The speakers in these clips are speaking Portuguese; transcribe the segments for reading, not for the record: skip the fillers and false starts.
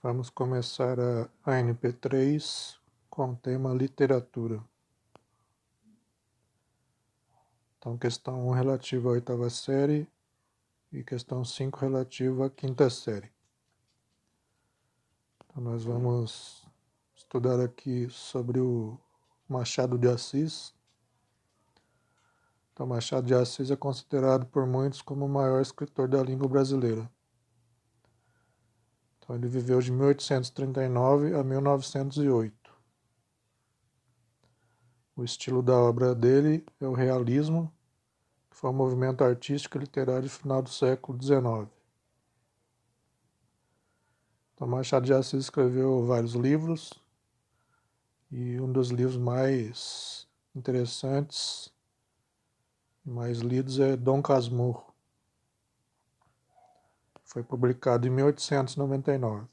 Vamos começar a ANP3 com o tema literatura. Então, questão 1 relativa à oitava série e questão 5 relativa à quinta série. Então, nós vamos estudar aqui sobre o Machado de Assis. Então, Machado de Assis é considerado por muitos como o maior escritor da língua brasileira. Então, ele viveu de 1839 a 1908. O estilo da obra dele é o realismo, que foi um movimento artístico e literário do final do século XIX. Então, Machado de Assis escreveu vários livros, e um dos livros mais interessantes e mais lidos é Dom Casmurro. Foi publicado em 1899.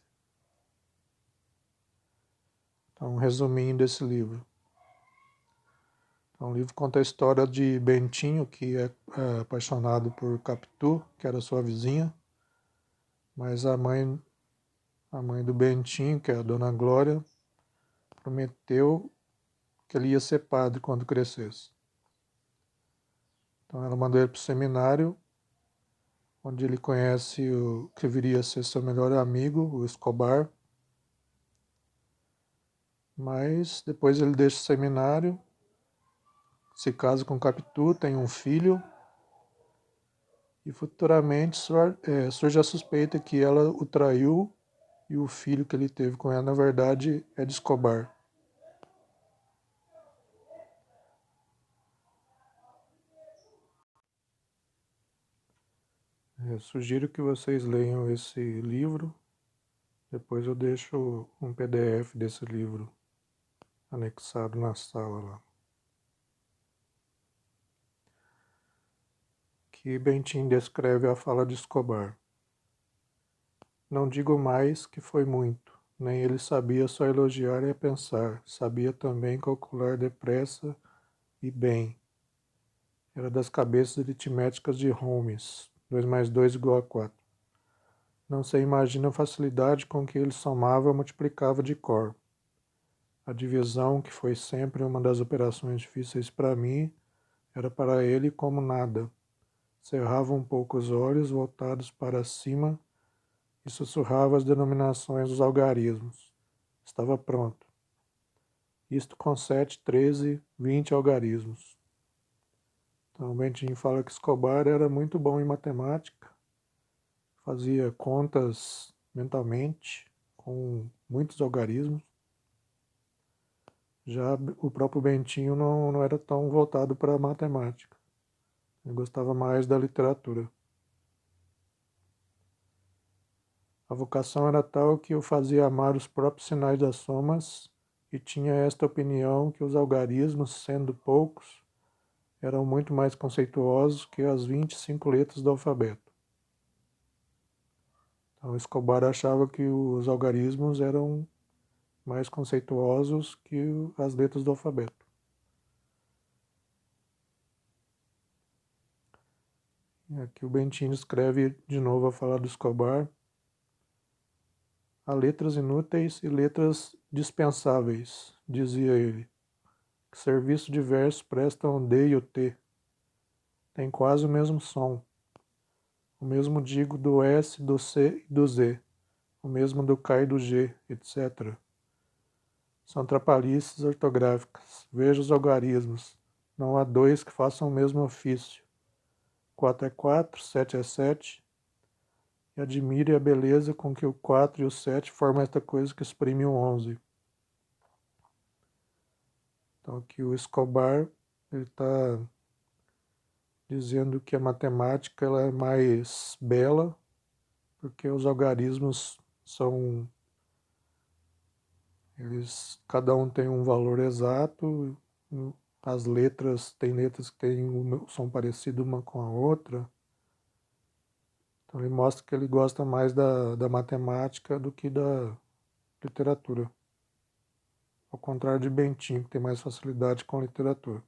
Então, um resuminho desse livro. Então, o livro conta a história de Bentinho, que é apaixonado por Capitu, que era sua vizinha, mas a mãe do Bentinho, que é a Dona Glória, prometeu que ele ia ser padre quando crescesse. Então ela mandou ele para o seminário, onde ele conhece o que viria a ser seu melhor amigo, o Escobar. Mas depois ele deixa o seminário, se casa com Capitu, tem um filho, e futuramente surge a suspeita que ela o traiu e o filho que ele teve com ela, na verdade, é de Escobar. Eu sugiro que vocês leiam esse livro, depois eu deixo um PDF desse livro anexado na sala lá. Que Bentinho descreve a fala de Escobar. Não digo mais que foi muito, nem ele sabia só elogiar e pensar, sabia também calcular depressa e bem. Era das cabeças aritméticas de Holmes, 2 mais 2 igual a 4. Não se imagina a facilidade com que ele somava e multiplicava de cor. A divisão, que foi sempre uma das operações difíceis para mim, era para ele como nada. Cerrava um pouco os olhos voltados para cima e sussurrava as denominações dos algarismos. Estava pronto. Isto com 7, 13, 20 algarismos. Então, o Bentinho fala que Escobar era muito bom em matemática, fazia contas mentalmente, com muitos algarismos. Já o próprio Bentinho não era tão voltado para a matemática. Ele gostava mais da literatura. A vocação era tal que o fazia amar os próprios sinais das somas e tinha esta opinião que os algarismos, sendo poucos, eram muito mais conceituosos que as 25 letras do alfabeto. Então, Escobar achava que os algarismos eram mais conceituosos que as letras do alfabeto. E aqui o Bentinho escreve de novo a falar do Escobar. Há letras inúteis e letras dispensáveis, dizia ele. Que serviço diverso prestam o D e o T. Tem quase o mesmo som. O mesmo digo do S, do C e do Z. O mesmo do K e do G, etc. São trapalhices ortográficas. Veja os algarismos. Não há dois que façam o mesmo ofício. 4 é 4, 7 é 7. E admire a beleza com que o 4 e o 7 formam esta coisa que exprime o 11. Então aqui o Escobar está dizendo que a matemática ela é mais bela, porque os algarismos são, cada um tem um valor exato, as letras, tem letras que são parecidas uma com a outra. Então ele mostra que ele gosta mais da matemática do que da literatura. Ao contrário de Bentinho, que tem mais facilidade com a literatura.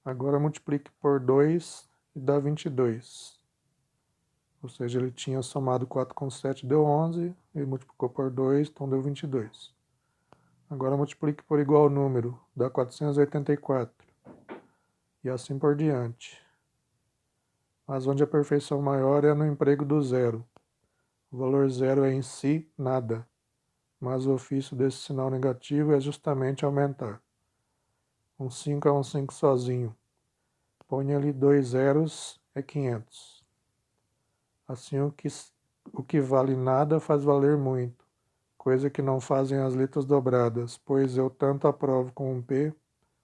Agora multiplique por 2 e dá 22. Ou seja, ele tinha somado 4 com 7, deu 11, ele multiplicou por 2, então deu 22. Agora multiplique por igual número, dá 484. E assim por diante. Mas onde a perfeição maior é no emprego do zero. O valor zero é em si nada, mas o ofício desse sinal negativo é justamente aumentar. Um 5 é um 5 sozinho. Põe ali 2 zeros é 500. Assim o que vale nada faz valer muito, coisa que não fazem as letras dobradas, pois eu tanto aprovo com um P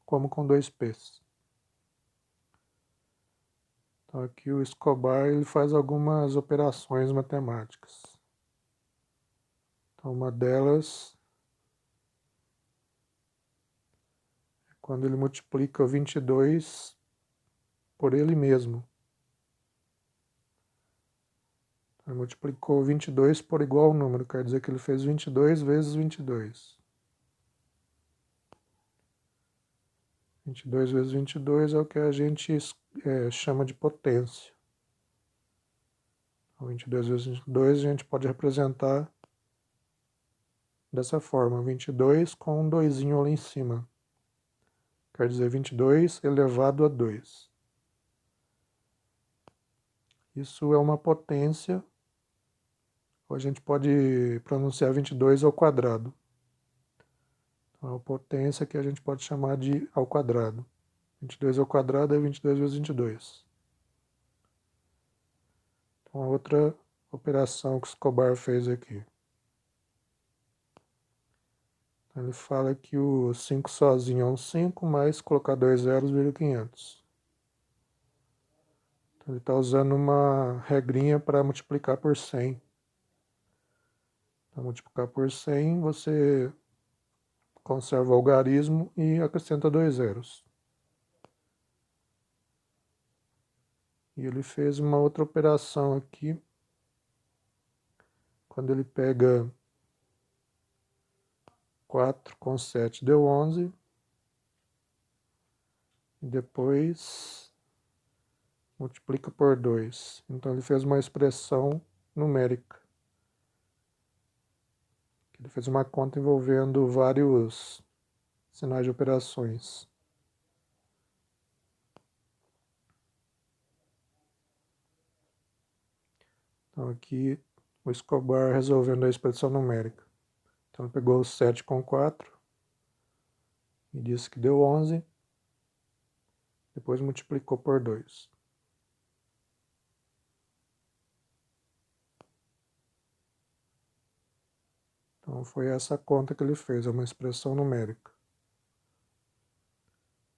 como com 2 P's. Então aqui o Escobar ele faz algumas operações matemáticas. Então uma delas é quando ele multiplica 22 por ele mesmo. Ele multiplicou 22 por igual número, quer dizer que ele fez 22 vezes 22. 22 vezes 22 é o que a gente chama de potência. Então, 22 vezes 22 a gente pode representar dessa forma, 22 com um doisinho ali em cima. Quer dizer 22 elevado a 2. Isso é uma potência, ou a gente pode pronunciar 22 ao quadrado. Então, é uma potência que a gente pode chamar de ao quadrado. 22 ao quadrado é 22 vezes 22. Então, a outra operação que o Escobar fez aqui. Então, ele fala que o 5 sozinho é um 5, mas colocar 2 zeros vira 500. Então, ele está usando uma regrinha para multiplicar por 100. Para multiplicar por 100, você conserva o algarismo e acrescenta 2 zeros. E ele fez uma outra operação aqui, quando ele pega 4 com 7 deu 11, e depois multiplica por 2. Então ele fez uma expressão numérica. Ele fez uma conta envolvendo vários sinais de operações. Então aqui o Escobar resolvendo a expressão numérica. Então ele pegou 7 com 4 e disse que deu 11, depois multiplicou por 2. Então foi essa conta que ele fez, é uma expressão numérica.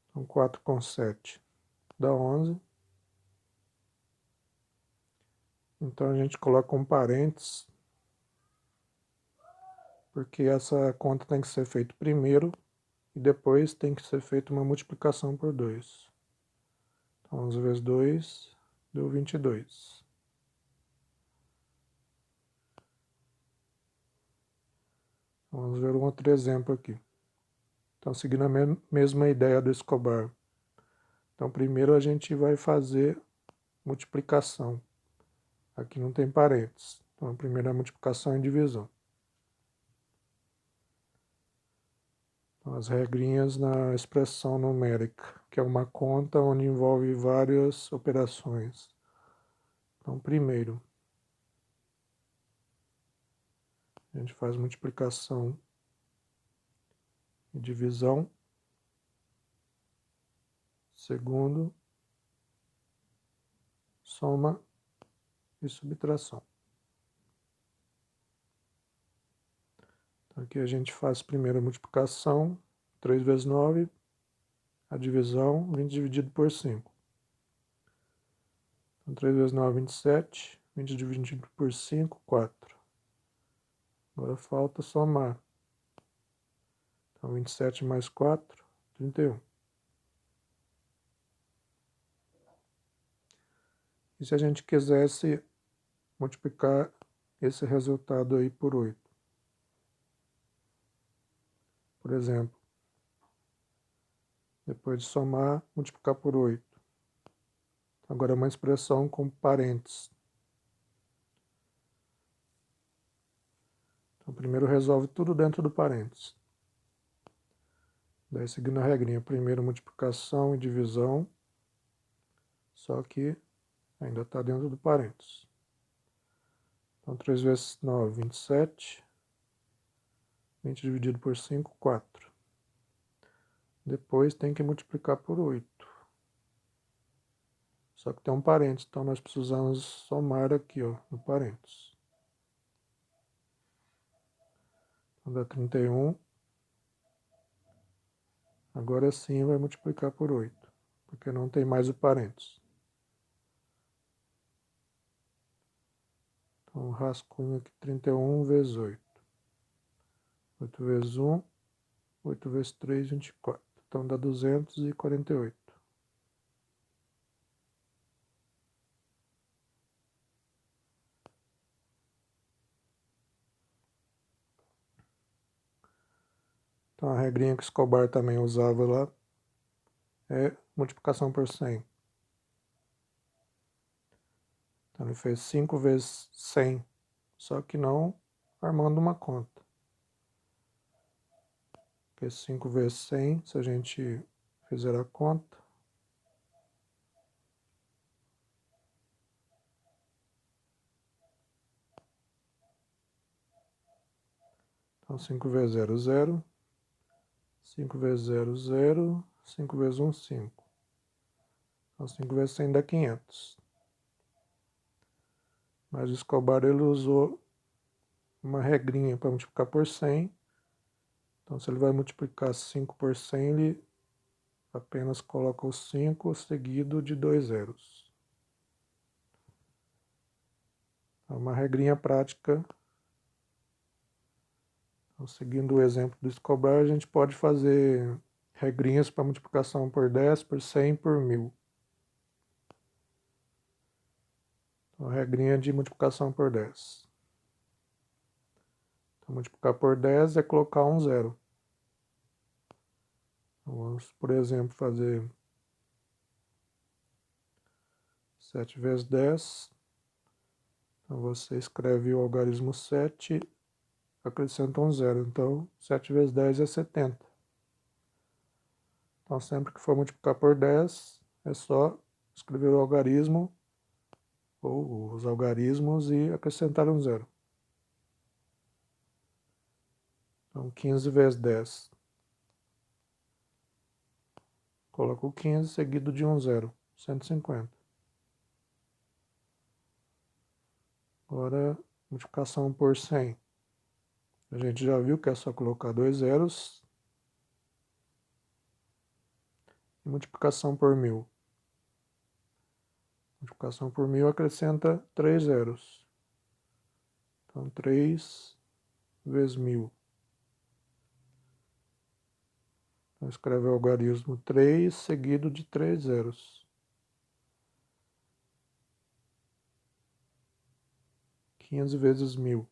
Então 4 com 7 dá 11. Então a gente coloca um parênteses, porque essa conta tem que ser feita primeiro e depois tem que ser feita uma multiplicação por 2. Então 11 vezes 2 deu 22. Vamos ver um outro exemplo aqui. Então, seguindo a mesma ideia do Escobar. Então, primeiro a gente vai fazer multiplicação. Aqui não tem parênteses. Então, a primeira multiplicação e divisão. Então, as regrinhas na expressão numérica, que é uma conta onde envolve várias operações. Então, primeiro, a gente faz multiplicação e divisão. Segundo, soma e subtração. Então, aqui a gente faz primeiro a multiplicação, 3 vezes 9, a divisão, 20 dividido por 5. Então, 3 vezes 9, 27, 20 dividido por 5, 4. Agora falta somar. Então, 27 mais 4, 31. E se a gente quisesse multiplicar esse resultado aí por 8? Por exemplo, depois de somar, multiplicar por 8. Agora uma expressão com parênteses. Então, primeiro resolve tudo dentro do parênteses. Daí, seguindo a regrinha, primeiro multiplicação e divisão, só que ainda está dentro do parênteses. Então, 3 vezes 9, 27. 20 dividido por 5, 4. Depois tem que multiplicar por 8. Só que tem um parênteses, então nós precisamos somar aqui, ó, no parênteses. Então dá 31. Agora sim vai multiplicar por 8, porque não tem mais o parênteses. Então rascunho aqui 31 vezes 8. 8 vezes 1, 8 vezes 3, 24. Então dá 248. Então a regrinha que Escobar também usava lá é multiplicação por 100. Então ele fez 5 vezes 100, só que não armando uma conta. Porque 5 vezes 100, se a gente fizer a conta, então 5 vezes 0, 0. 5 vezes 0, 0. 5 vezes 1, 5. Então 5 vezes 100 dá 500. Mas o Escobar ele usou uma regrinha para multiplicar por 100. Então se ele vai multiplicar 5 por 100, ele apenas coloca o 5 seguido de 2 zeros. É uma regrinha prática. Então, seguindo o exemplo do Escobar, a gente pode fazer regrinhas para multiplicação por 10, por 100, por 1000. Então, a regrinha de multiplicação por 10. Então, multiplicar por 10 é colocar um zero. Então, vamos, por exemplo, fazer 7 vezes 10. Então, você escreve o algarismo 7, acrescenta um zero. Então, 7 vezes 10 é 70. Então, sempre que for multiplicar por 10, é só escrever o algarismo ou os algarismos e acrescentar um zero. Então, 15 vezes 10. Coloco o 15 seguido de um zero, 150. Agora, multiplicação por 100. A gente já viu que é só colocar 2 zeros. E multiplicação por 1000. Multiplicação por 1000 acrescenta 3 zeros. Então, 3 vezes 1000. Então, escreve o algarismo 3 seguido de 3 zeros. 15 vezes 1000.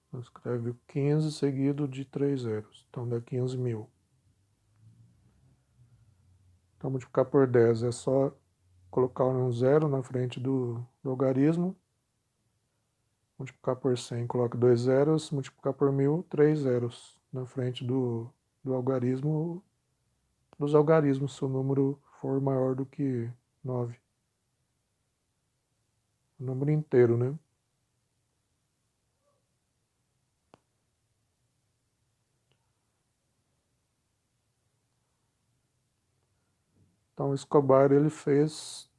Então, escreve o 15 seguido de 3 zeros. Então, dá 15.000. Então, multiplicar por 10 é só colocar um zero na frente do algarismo. Multiplicar por 100, coloca 2 zeros. Multiplicar por 1000, 3 zeros na frente do algarismo, dos algarismos, se o número for maior do que 9. O número inteiro, né? Então, o Escobar ele fez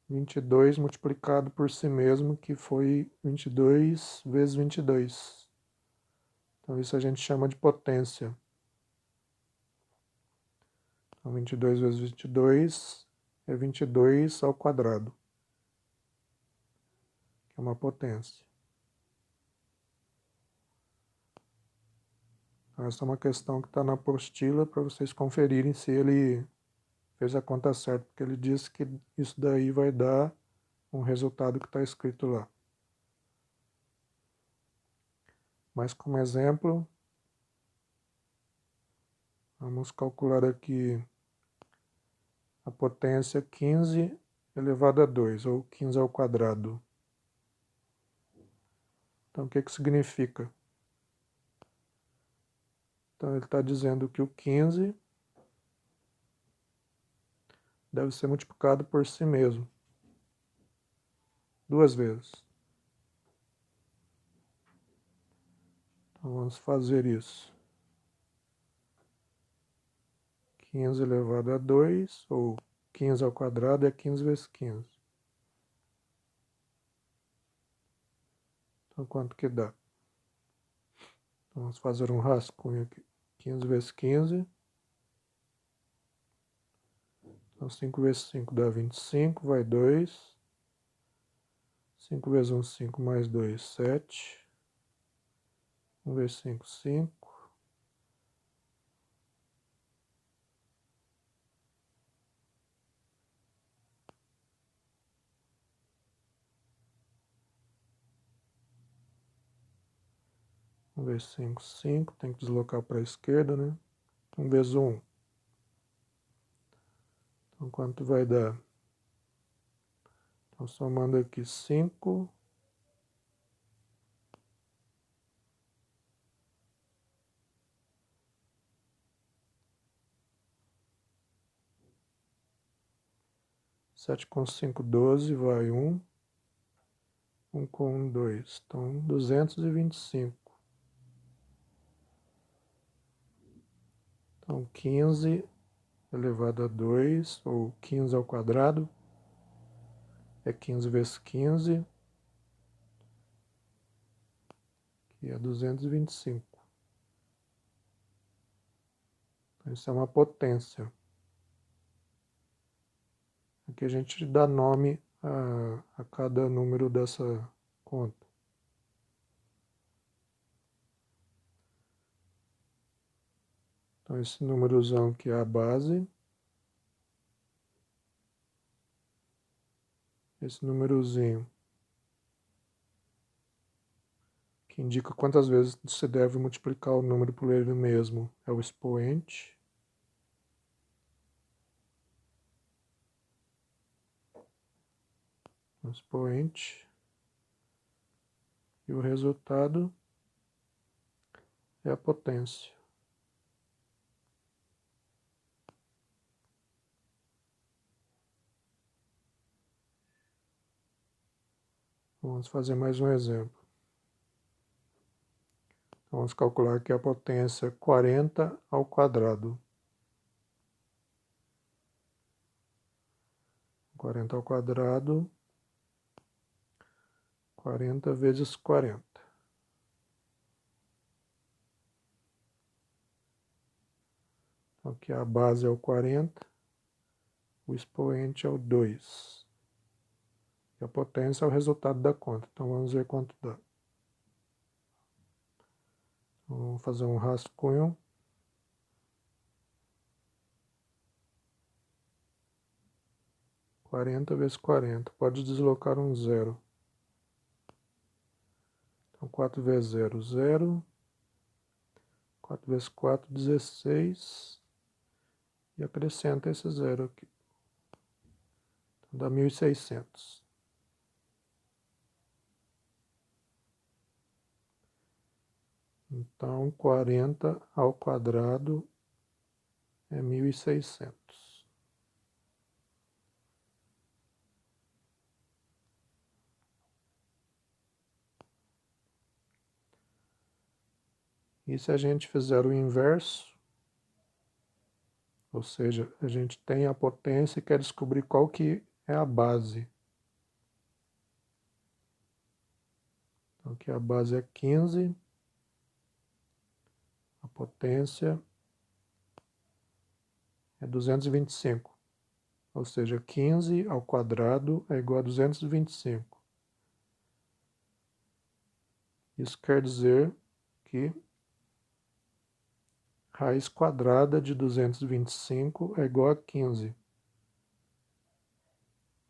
22 multiplicado por si mesmo, que foi 22 vezes 22. Então, isso a gente chama de potência. Então, 22 vezes 22 é 22 ao quadrado, que é uma potência. Então, essa é uma questão que está na apostila para vocês conferirem se ele fez a conta certa, porque ele disse que isso daí vai dar um resultado que está escrito lá. Mas como exemplo, vamos calcular aqui a potência 15 elevado a 2, ou 15 ao quadrado. Então, o que que significa? Então, ele está dizendo que o 15 deve ser multiplicado por si mesmo, 2 vezes. Então, vamos fazer isso. 15 elevado a 2, ou 15 ao quadrado é 15 vezes 15. Então, quanto que dá? Então, vamos fazer um rascunho aqui. 15 vezes 15. Então, 5 vezes 5 dá 25, vai 2. 5 vezes 1, 5, mais 2, 7. 1 vezes 5, 5. Um vezes 5, 5. Tem que deslocar para a esquerda, né? 1 vezes 1. Então, quanto vai dar? Então, somando aqui 5. 7 com 5, 12, vai 1. 1 com 1, 2. Então, 225. Então, 15 elevado a 2, ou 15 ao quadrado, é 15 vezes 15, que é 225. Então, isso é uma potência. Aqui a gente dá nome a cada número dessa conta. Então, esse númerozão que é a base. Esse númerozinho que indica quantas vezes você deve multiplicar o número por ele mesmo é o expoente. O expoente. E o resultado é a potência. Vamos fazer mais um exemplo. Vamos calcular que a potência é 40 ao quadrado. 40 ao quadrado, 40 vezes 40. Então, aqui a base é o 40, o expoente é o 2. E a potência é o resultado da conta. Então, vamos ver quanto dá. Vamos fazer um rascunho. 40 vezes 40. Pode deslocar um zero. Então, 4 vezes 0, 0. 4 vezes 4, 16. E acrescenta esse zero aqui. Então, dá 1.600. Então, 40 ao quadrado é 1.600. E se a gente fizer o inverso, ou seja, a gente tem a potência e quer descobrir qual que é a base. Então, aqui a base é 15, a potência é 225. Ou seja, 15 ao quadrado é igual a 225. Isso quer dizer que raiz quadrada de 225 é igual a 15.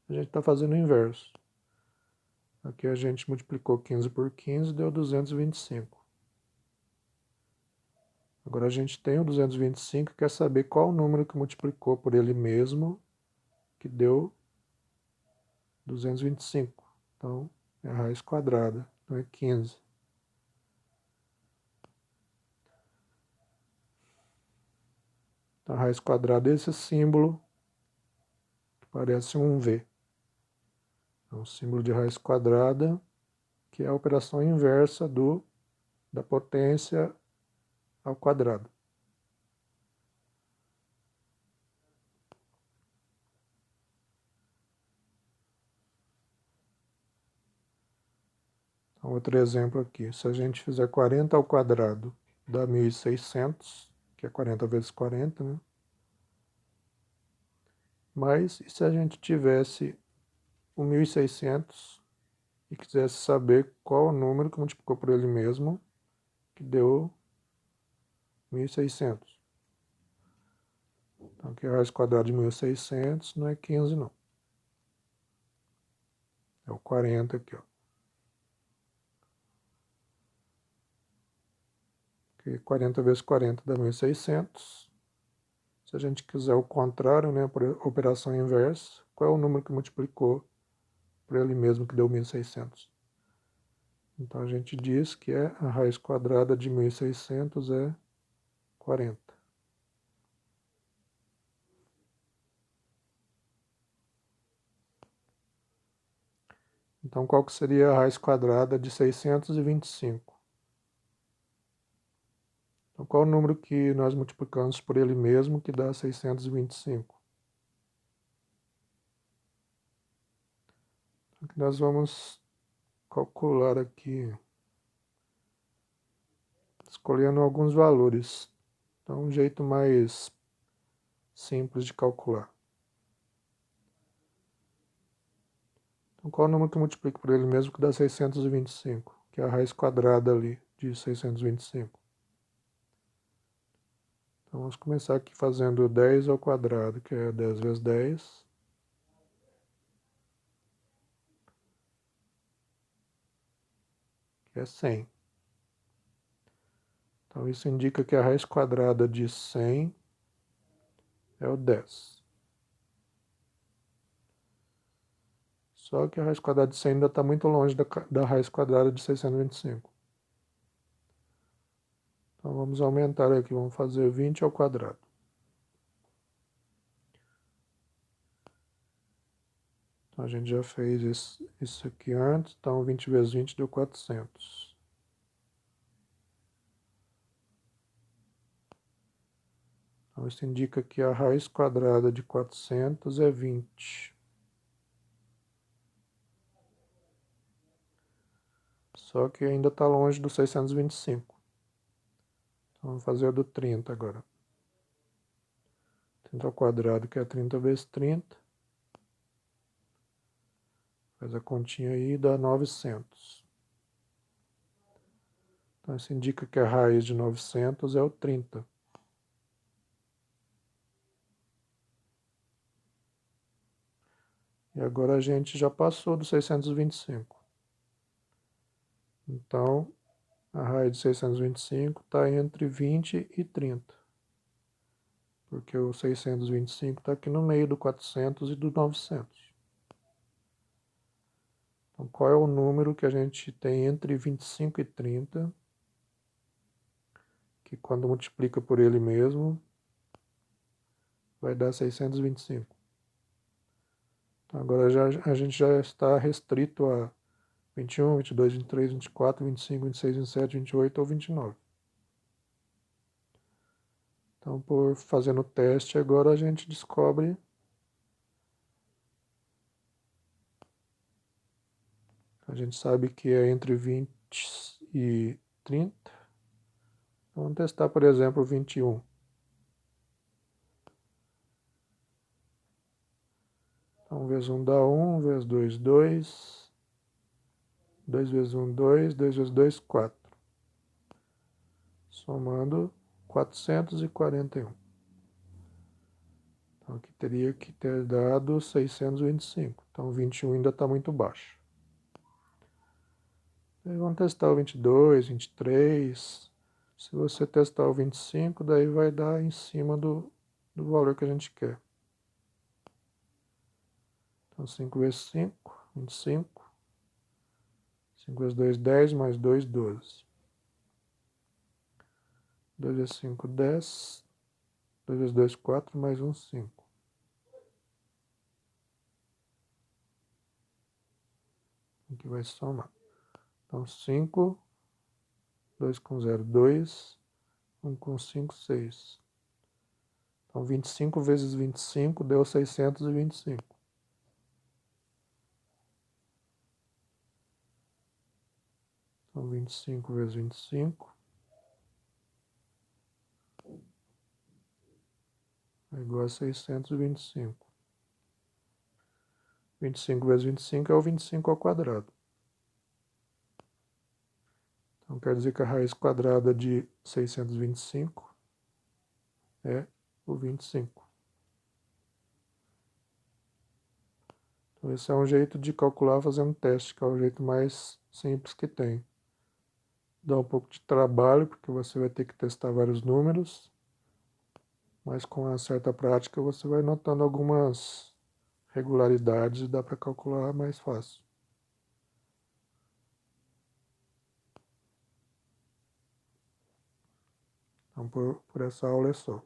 A gente está fazendo o inverso. Aqui a gente multiplicou 15 por 15, deu 225. Agora a gente tem o 225 e quer saber qual o número que multiplicou por ele mesmo, que deu 225. Então, é a raiz quadrada, então é 15. Então, a raiz quadrada é esse símbolo que parece um V. É um símbolo de raiz quadrada, que é a operação inversa da potência ao quadrado. Então, outro exemplo aqui, se a gente fizer 40 ao quadrado, dá 1.600, que é 40 vezes 40, né? Mas e se a gente tivesse o 1.600 e quisesse saber qual o número que multiplicou por ele mesmo, que deu 1.600? Então, aqui a raiz quadrada de 1.600 não é 15, não. É o 40 aqui, ó. Que 40 vezes 40 dá 1.600. Se a gente quiser o contrário, né, por operação inversa, qual é o número que multiplicou por ele mesmo que deu 1.600? Então a gente diz que a raiz quadrada de 1.600 é 40. Então qual que seria a raiz quadrada de 625? Então qual o número que nós multiplicamos por ele mesmo que dá 625? Então, nós vamos calcular aqui, escolhendo alguns valores. Então um jeito mais simples de calcular. Então, qual é o número que eu multiplico por ele mesmo que dá 625? Que é a raiz quadrada ali de 625. Então, vamos começar aqui fazendo 10 ao quadrado, que é 10 vezes 10. Que é 100. Então, isso indica que a raiz quadrada de 100 é o 10. Só que a raiz quadrada de 100 ainda está muito longe da raiz quadrada de 625. Então, vamos aumentar aqui, vamos fazer 20 ao quadrado. Então, a gente já fez isso aqui antes, então 20 vezes 20 deu 400. Então, isso indica que a raiz quadrada de 400 é 20. Só que ainda está longe do 625. Então, vamos fazer a do 30 agora. 30 ao quadrado, que é 30 vezes 30. Faz a continha aí e dá 900. Então, isso indica que a raiz de 900 é o 30. E agora a gente já passou do 625. Então, a raiz de 625 está entre 20 e 30. Porque o 625 está aqui no meio do 400 e do 900. Então, qual é o número que a gente tem entre 25 e 30, que quando multiplica por ele mesmo, vai dar 625. Então, agora a gente já está restrito a 21, 22, 23, 24, 25, 26, 27, 28 ou 29. Então, por fazendo o teste, agora a gente descobre a gente sabe que é entre 20 e 30. Vamos testar, por exemplo, 21. Então, vezes 1 dá 1, vezes 2, 2. 2 vezes 1, 2. 2 vezes 2, 4. Somando 441. Então, aqui teria que ter dado 625. Então, 21 ainda está muito baixo. Aí vamos testar o 22, 23. Se você testar o 25, daí vai dar em cima do valor que a gente quer. Então, 5 vezes 5, 25. 5 vezes 2, 10, mais 2, 12. 2 vezes 5, 10. 2 vezes 2, 4, mais 1, 5. Aqui vai somar. Então, 5, 2 com 0, 2, 1 com 5, 6. Então, 25 vezes 25 deu 625. Então, 25 vezes 25 é igual a 625. 25 vezes 25 é o 25 ao quadrado. Então, quer dizer que a raiz quadrada de 625 é o 25. Então, esse é um jeito de calcular fazendo um teste, que é o jeito mais simples que tem. Dá um pouco de trabalho, porque você vai ter que testar vários números, mas com uma certa prática você vai notando algumas regularidades e dá para calcular mais fácil. Então, por essa aula é só.